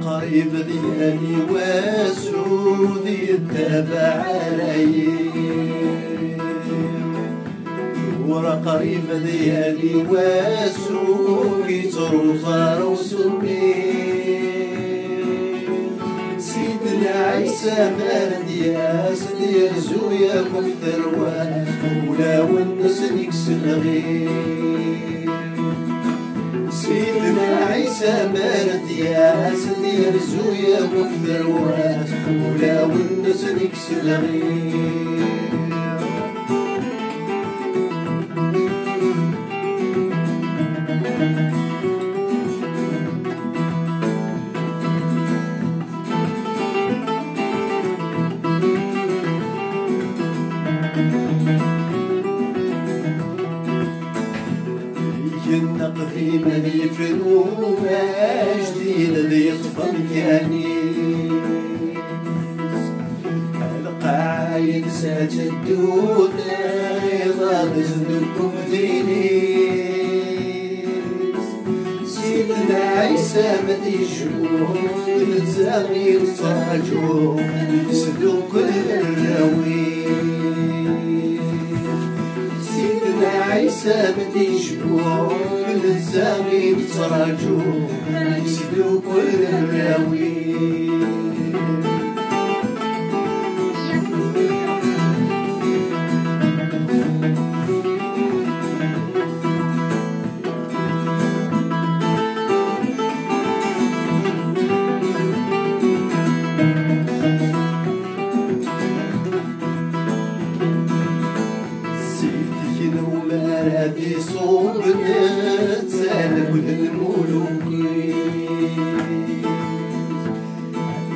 قريب ديالي واسودي التابع عليا ورا قريب ديالي واسودي تروزار وسمي سيدنا عيسى مردياس ديال زويا كفتروان ولا ونس ديك سلغي سيدنا عيسى مردياس ديال زويا كفتروان ولا ونس ديك سلغي النقفي من يفنو جديد ذي يطفى مكاني القايد ساجدون يضاد زنكم ديني سيدنا عيسى مديشون نتزاغي نصاجو يسدو كل الراوي عيسى بدي شبوع للزامي تراجو يسدو كل الراوي هادي صوب نتسالب للملوك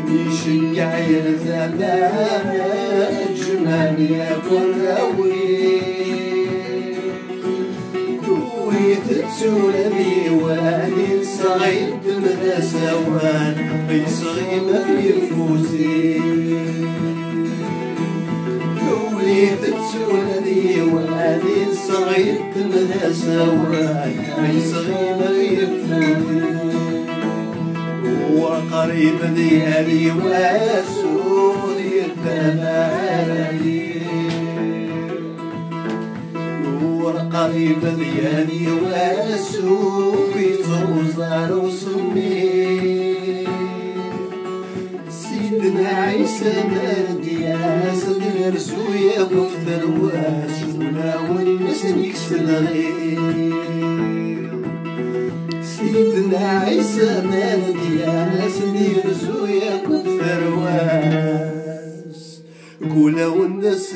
يشجع يلزمان جمال ياكل راوي ويتسول ديواني صغير من سوان يصغي ما في فوزي تسول ديواني صغير من سوان يصغي ما في فوزي وقريب ديالي واسودي التابع عليا وقريب ديالي واسودي تروزار وسمي سيدنا عيسى مردياس دير زويا كفتر واش ولا والناس يكسل غير سيدنا عيسى مردياس دير زويا كفتر واش كولا والناس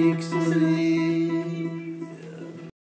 يكسل